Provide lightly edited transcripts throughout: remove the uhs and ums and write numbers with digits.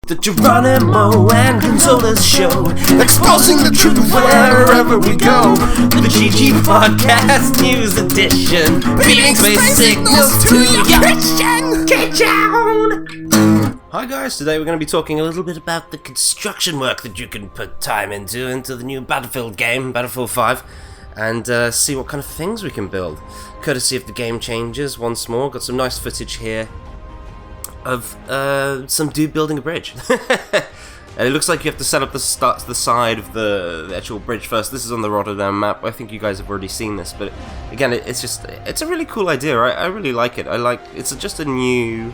The Geronimo and Gonzolaz show, exposing the truth wherever we go. The GG Podcast News Edition, beaming space signals to your kitchen. Hi guys, today we're going to be talking a little bit about the construction work that you can put time into the new Battlefield game, Battlefield 5, and see what kind of things we can build. Courtesy of the game changes, once more, got some nice footage here of some dude building a bridge. And it looks like you have to set up the side of the actual bridge first. This is on the Rotterdam map. I think you guys have already seen this, but again, it's a really cool idea. I really like it. It's just a new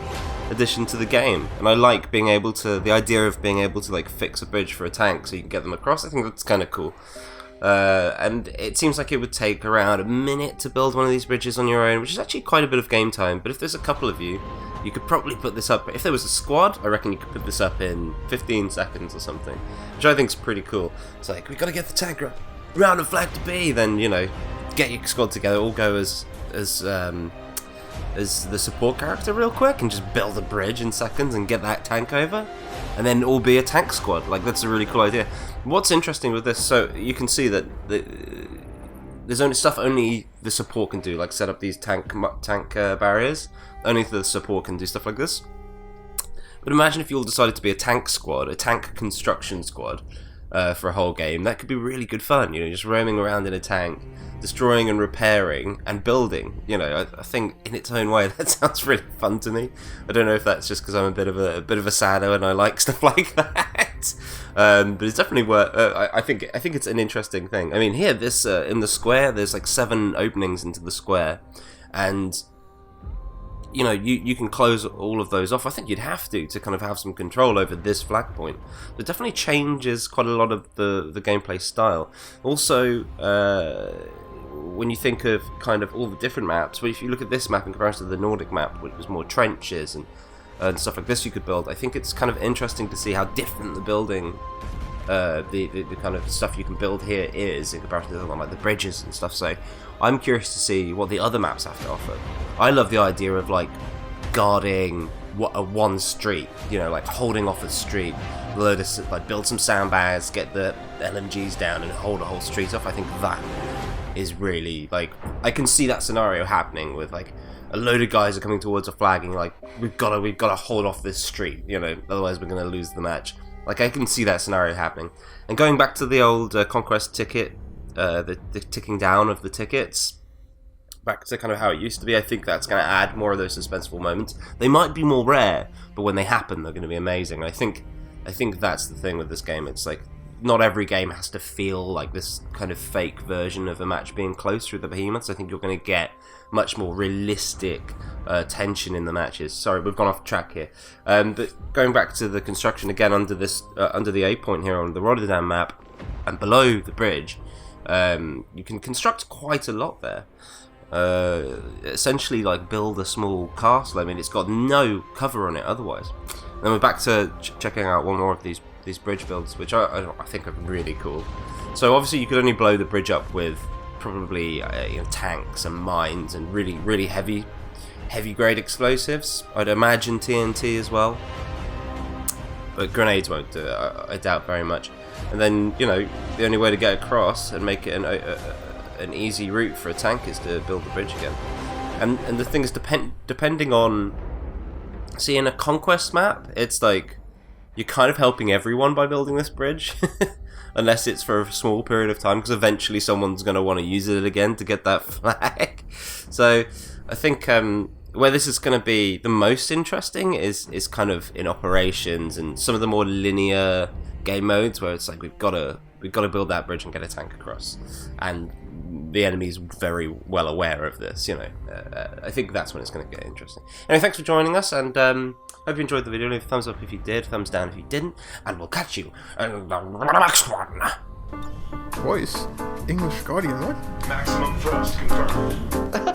addition to the game, and I like being able to, the idea of being able to like fix a bridge for a tank so you can get them across. I think that's kind of cool. And it seems like it would take around a minute to build one of these bridges on your own, which is actually quite a bit of game time. But if there's a couple of you, you could probably put this up. If there was a squad, I reckon you could put this up in 15 seconds or something, which I think is pretty cool. It's like, we gotta get the tank round and flag to B, then, you know, get your squad together, all go as the support character real quick and just build a bridge in seconds and get that tank over, and then all be a tank squad. Like, that's a really cool idea. What's interesting with this, so you can see that there's only stuff only the support can do, like set up these tank barriers. Only the support can do stuff like this. But imagine if you all decided to be a tank squad, a tank construction squad, for a whole game. That could be really good fun, you know, just roaming around in a tank, destroying and repairing and building. You know, I think in its own way that sounds really fun to me. I don't know if that's just because I'm a bit of a sado and I like stuff like that. But it's definitely worth. I think it's an interesting thing. I mean, here, this in the square, there's like 7 openings into the square, and you know, you can close all of those off. I think you'd have to kind of have some control over this flag point. It definitely changes quite a lot of the gameplay style. Also, when you think of kind of all the different maps, but if you look at this map in comparison to the Nordic map, which was more trenches and stuff like this you could build, I think it's kind of interesting to see how different the building, the kind of stuff you can build here is in comparison to like the bridges and stuff. So I'm curious to see what the other maps have to offer. I love the idea of like guarding one street, you know, like holding off a street, like build some sandbags, get the LMGs down and hold a whole street off. I think that is really, like, I can see that scenario happening with like a load of guys are coming towards a flag and like we've got to hold off this street, you know, otherwise we're going to lose the match. Like, I can see that scenario happening. And going back to the old Conquest ticket, the ticking down of the tickets, back to kind of how it used to be, I think that's going to add more of those suspenseful moments. They might be more rare, but when they happen, they're going to be amazing. I think that's the thing with this game. It's like, not every game has to feel like this kind of fake version of a match being close through the behemoths. I think you're going to get much more realistic tension in the matches. Sorry, we've gone off track here. But going back to the construction again, under the A point here on the Rotterdam map and below the bridge, you can construct quite a lot there. Essentially, like, build a small castle. I mean, it's got no cover on it otherwise. And then we're back to checking out one more of these bridge builds, which I think are really cool. So obviously you could only blow the bridge up with probably you know, tanks and mines and really heavy grade explosives. I'd imagine TNT as well, but grenades won't do it, I doubt very much. And then, you know, the only way to get across and make it an easy route for a tank is to build the bridge again. And the thing is, depending on, see, in a conquest map, it's like you're kind of helping everyone by building this bridge, unless it's for a small period of time, because eventually someone's going to want to use it again to get that flag. So I think where this is going to be the most interesting is kind of in operations and some of the more linear game modes, where it's like we've got to build that bridge and get a tank across, and the enemy's very well aware of this, you know. I think that's when it's going to get interesting. Anyway, thanks for joining us, and hope you enjoyed the video. Leave a thumbs up if you did, thumbs down if you didn't, and we'll catch you in the next one. Voice? English Guardian, what? Maximum thrust confirmed.